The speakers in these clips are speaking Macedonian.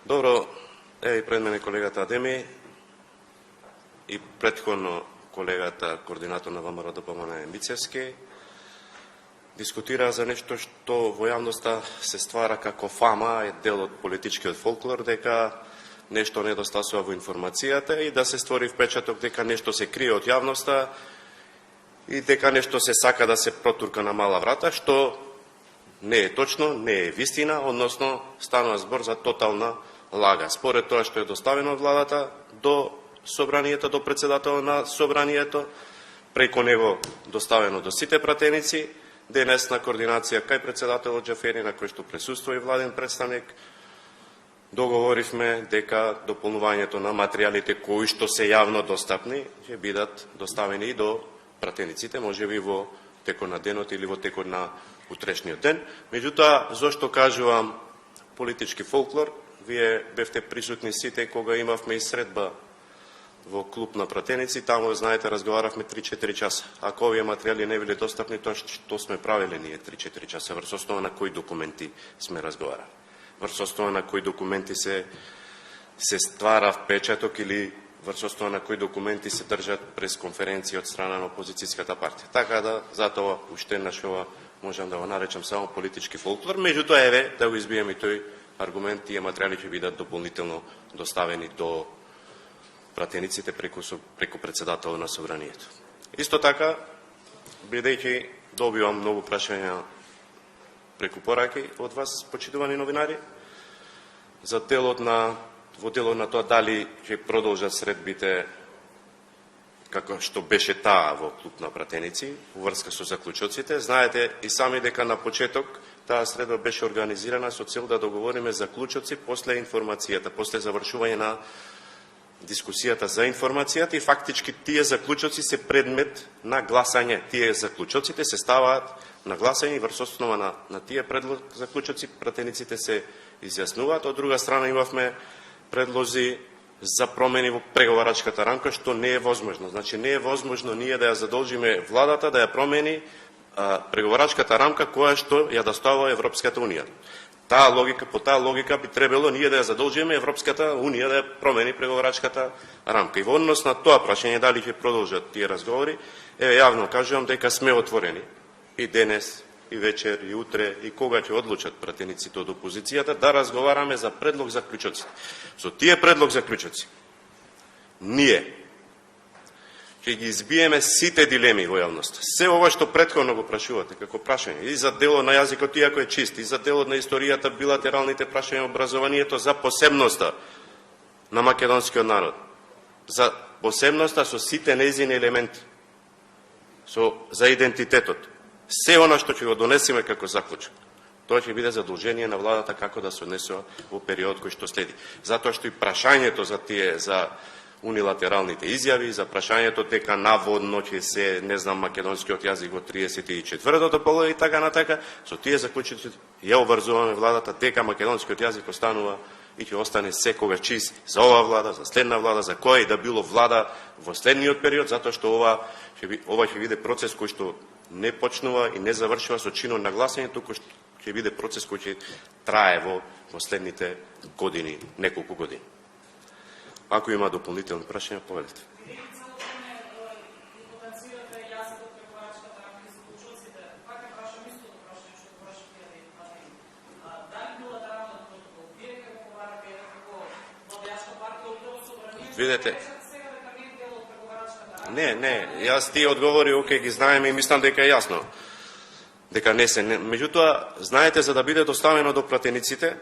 Добро, и пред мене колегата Адеми и претходно колегата координатор на ВМРО ДПМН Мицевски дискутираа за нешто што во јавноста се ствара како фама, е дел од политичкиот фолклор, дека нешто недостасува во информацијата и да се створи впечаток дека нешто се крие од јавноста и дека нешто се сака да се протурка на мала врата, што не е точно, не е вистина, односно станува збор за тотална лага. Според тоа што е доставено од владата до собранието, до председател на собранието, преко него доставено до сите пратеници, денес на координација кај председателот Џафери, на кој што присуствува и владен представник, договоривме дека дополнувањето на материјалите кои што се јавно достапни ќе бидат доставени и до пратениците, можеби во текот на денот или во текот на утрешниот ден. Меѓутоа, зошто кажувам политички фолклор? Вие бевте присутни сите кога имавме и средба во клуб на пратеници, таму, знаете, разговаравме 3-4 часа. Ако овие материјали не биле достапни, тоа што сме правиле ние 3-4 часа, врз основа на кои документи сме разговарали, врз основа на кои документи се ствара впечаток или врз основа на кои документи се држат през конференција од страна на опозицијската партија. Така да, затоа уште еднаш ова можам да го наречам само политички фолклор, меѓутоа еве да го избиеме и тој аргумент, тие материјали ќе бидат дополнително доставени до пратениците преку председателот на собранието. Исто така, бидејќи добивам многу прашања преку пораки од вас, почитувани новинари, за во делот на тоа дали ќе продолжат средбите како што беше таа во клуб на пратеници, во врска со заклучоците. Знаете и сами дека на почеток таа средба беше организирана со цел да договориме заклучоци после информацијата, после завршување на дискусијата за информацијата и фактички тие заклучоци се предмет на гласање. Тие заклучоците се ставаат на гласање и врз основа на тие заклучоци пратениците се изјаснуваат. Од друга страна имавме предлози за промени во преговарачката рамка, што не е возможно. Значи, не е возможно ние да ја задолжиме владата да ја промени преговарачката рамка која што ја доставува Европската Унија. По таа логика би требало ние да ја задолжиме Европската Унија да ја промени преговарачката рамка. И во однос на тоа прашање дали ќе продолжат тие разговори, јавно кажувам дека сме отворени и денес, и вечер, и утре, и кога ќе одлучат пратениците од опозицијата, да разговараме за предлог заклучоци. Со тие предлог заклучоци, ние ќе ги избиеме сите дилеми во јавноста. Се ова што претходно го прашувате како прашање, и за делот на јазикот, иако е чист, и за делот на историјата, билатералните прашања, образованието, за посебноста на македонскиот народ, за посебноста со сите нејзини елементи, за идентитетот. Се она што ќе го донесеме како заклучок, тоа ќе биде задолжение на владата како да се однесува во период кој што следи. Затоа што и прашањето за унилатералните изјави, за прашањето дека наводно ќе се, не знам, македонскиот јазик во 34-тото поле и така натака, со тие заклучоци ја обврзуваме владата дека македонскиот јазик останува и ќе остане секогаш чист за оваа влада, за следна влада, за која и да било влада во следниот период, затоа што ова ќе биде процес кој што не почнува и не завршува со чинот на гласање, туку што ќе биде процес кој ќе трае во следните години, неколку години. Ако има дополнителни прашања, повелете. Видете, не, јас тие одговори, окей, ги знаеме и мислам дека е јасно. Дека не се. Меѓутоа, знаете, за да биде доставено до пратениците,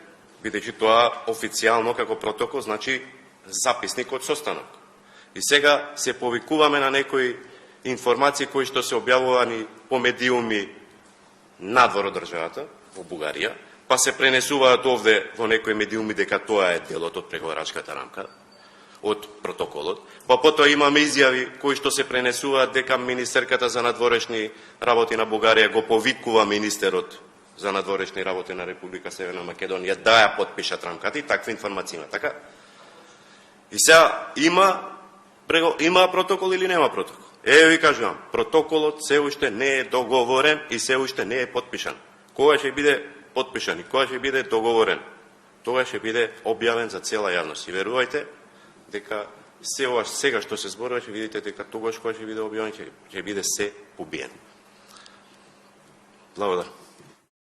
бидејќи тоа официјално како протокол, значи записник од состанок. И сега се повикуваме на некои информации кои што се објавувани по медиуми надвор од државата, во Бугарија, па се пренесуваат овде во некои медиуми дека тоа е делот од преговарачката рамка, од протоколот. Па потоа имаме изјави кои што се пренесуваат дека министерката за надворешни работи на Бугарија го повикува министерот за надворешни работи на Република Северна Македонија да ја потпишат рамката и таква информација има. Така? И сега има протокол или нема протокол? Ви кажувам, протоколот се уште не е договорен и се уште не е потпишан. Кога ќе биде потпишан и кога ќе биде договорен? тогаш ќе биде објавен за цела јавност. И верувајте дека се ова сега што се зборува, ќе видите дека тогаш кога ќе биде објавен, ќе биде се побиено. Благодарам.